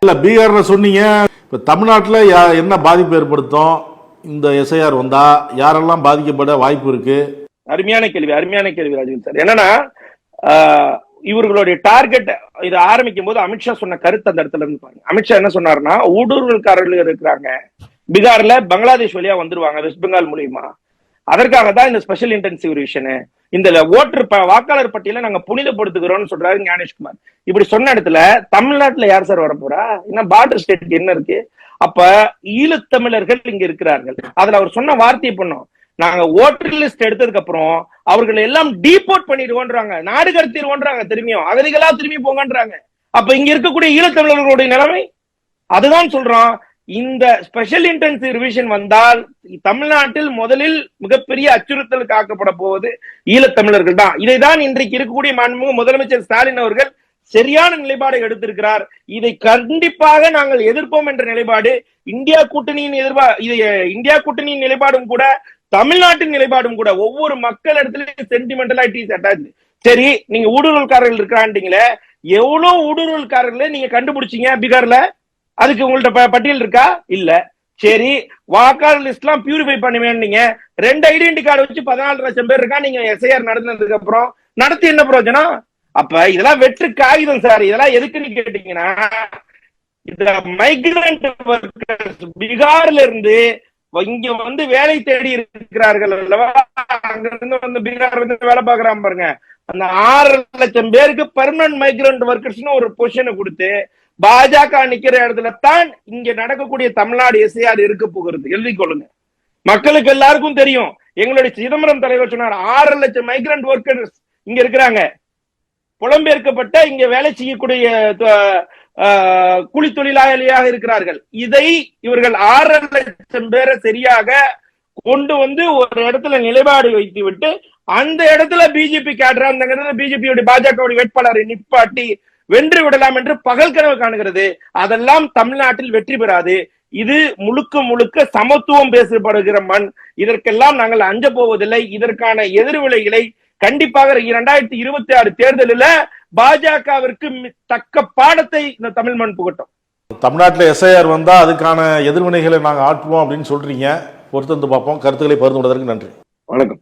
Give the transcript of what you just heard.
இல்ல பீகார்ல சொன்னீங்க, இப்ப தமிழ்நாட்டுல என்ன பாதிப்பு ஏற்படுத்தும் இந்த எஸ்ஐஆர் வந்தா? யாரெல்லாம் பாதிக்கப்பட வாய்ப்பு இருக்கு? அருமையான கேள்வி ராஜீவ் சார். என்னன்னா இவர்களுடைய டார்கெட் இதை ஆரம்பிக்கும் போது அமித்ஷா சொன்ன கருத்து அந்த இடத்துல இருந்து பாருங்க. அமித்ஷா என்ன சொன்னாருன்னா, ஊடுருவல்காரர்கள் இருக்கிறாங்க பீகார்ல, பங்களாதேஷ் வழியா வந்துருவாங்க வெஸ்ட் பெங்கால் மூலியமா, அதற்காக தான் இந்த ஸ்பெஷல் இன்டென்சிவ் ரிவிஷன், இந்த வாக்காளர் பட்டியலை நாங்க புனிதப்படுத்துகிறோம்னு சொல்றாரு ஞானேஷ்குமார். இப்படி சொன்ன இடத்துல தமிழ்நாட்டுல யார் சார் வரப்போறா? என்ன பார்டர் ஸ்டேட் என்ன இருக்கு? அப்ப ஈழத்தமிழர்கள் இங்க இருக்கிறார்கள். அதுல அவர் சொன்ன வார்த்தையை பண்ணோம், நாங்க ஓட்டர் லிஸ்ட் எடுத்ததுக்கு அப்புறம் அவர்களை எல்லாம் டீபோர்ட் பண்ணிடுவோன்றாங்க, நாடு கடத்திடுவோன்றாங்க, திரும்பியும் அகதிகளா திரும்பி போங்கன்றாங்க. அப்ப இங்க இருக்கக்கூடிய ஈழத்தமிழர்களுடைய நிலைமை அதுதான் சொல்றோம். இந்த ஸ்பெஷல் இன்டென்சிவ் ரிவிஷன் வந்தால் தமிழ்நாட்டில் முதலில் மிகப்பெரிய அச்சுறுத்தலுக்கு ஆக்கப்பட போவது ஈழத்தமிழர்கள் தான். இதைதான் இன்றைக்கு இருக்கக்கூடிய மாண்புமிகு முதலமைச்சர் ஸ்டாலின் அவர்கள் சரியான நிலைப்பாடை எடுத்திருக்கிறார். இதை கண்டிப்பாக நாங்கள் எதிர்ப்போம் என்ற நிலைப்பாடு இந்தியா கூட்டணியின் இந்தியா கூட்டணியின் நிலைப்பாடும் கூட, தமிழ்நாட்டின் நிலைப்பாடும் கூட. ஒவ்வொரு மக்கள் இடத்துலயும் சென்டிமெண்டலா இட் இஸ் அட்டாச்ட். சரி, நீங்க ஊடுருவல்காரர்கள் இருக்கிறான்றீங்களே, எவ்வளவு ஊடுருவல்காரர்களை நீங்க கண்டுபிடிச்சீங்க பீகார்ல? அதுக்கு உங்கள்ட்ட பட்டியல் இருக்கா? இல்ல. சரி, வாக்காளர் லிஸ்ட் எல்லாம் பியூரிஃபை பண்ணுவேன், நீங்க 2 ஐடென்டி கார்டு வச்சு 14 லட்சம் பேர் இருக்கா. நீங்க எஸ்ஐஆர் நடந்ததுக்கு அப்புறம் நடத்தி என்ன பிரயோஜனம்? அப்ப இதெல்லாம் வெற்று காகிதம் சார். இதெல்லாம் எதுக்குன்னு கேட்டீங்கன்னா, இந்த மைக்ரண்ட் ஒர்க்கர்ஸ் பீகார்ல இருந்து இங்க வந்து வேலை தேடி இருக்கிறார்கள் அல்லவா, அங்க இருந்து வந்து பீகார் வந்து வேலை பாக்குறான் பாருங்க, அந்த 6 லட்சம் பேருக்கு பெர்மனன்ட் மைக்ரண்ட் ஒர்க்கர்ஸ்னு ஒரு பொசிஷனை கொடுத்து பாஜக நிக்கிற இடத்துல தான் இங்க நடக்கக்கூடிய தமிழ்நாடு எஸ்ஐஆர் இருக்க போகிறது. எழுதிக் கொள்ளுங்க. மக்களுக்கு எல்லாருக்கும் தெரியும். எங்களுடைய சிதம்பரம் தலைவர் சொன்னார், 6 லட்சம் மைக்ரண்ட் ஒர்க்கர்ஸ் இங்க இருக்கிறாங்க, புலம்பெயர்க்கப்பட்ட இங்க வேலை செய்யக்கூடிய கூலி தொழிலாளியாக இருக்கிறார்கள். இதை இவர்கள் 6 லட்சம் பேரை சரியாக கொண்டு வந்து ஒரு இடத்துல நிலைப்பாடு வைத்து விட்டு அந்த இடத்துல பிஜேபி கேடரா பிஜேபியோட பாஜகவுடைய வேட்பாளரை நிப்பாட்டி வென்று விடலாம் என்று பகல் கனவு காணுகிறது. அதெல்லாம் தமிழ்நாட்டில் வெற்றி பெறாது. இது முழுக்க முழுக்க சமத்துவம் பேசப்படுகிற மண். இதற்கெல்லாம் நாங்கள் அஞ்ச போவதில்லை. இதற்கான எதிர்விளைகளை கண்டிப்பாக 2026 தேர்தலில் பாஜகவிற்கு தக்க பாடத்தை இந்த தமிழ் மண் புகட்டும். தமிழ்நாட்டில் எஸ்ஐஆர் வந்தா அதுக்கான எதிர்வினைகளை நாங்கள் ஆற்றுவோம் அப்படின்னு சொல்றீங்க. பொறுத்து வந்து பார்ப்போம். கருத்துக்களை பகிர்ந்து கொண்டதற்கு நன்றி. வணக்கம்.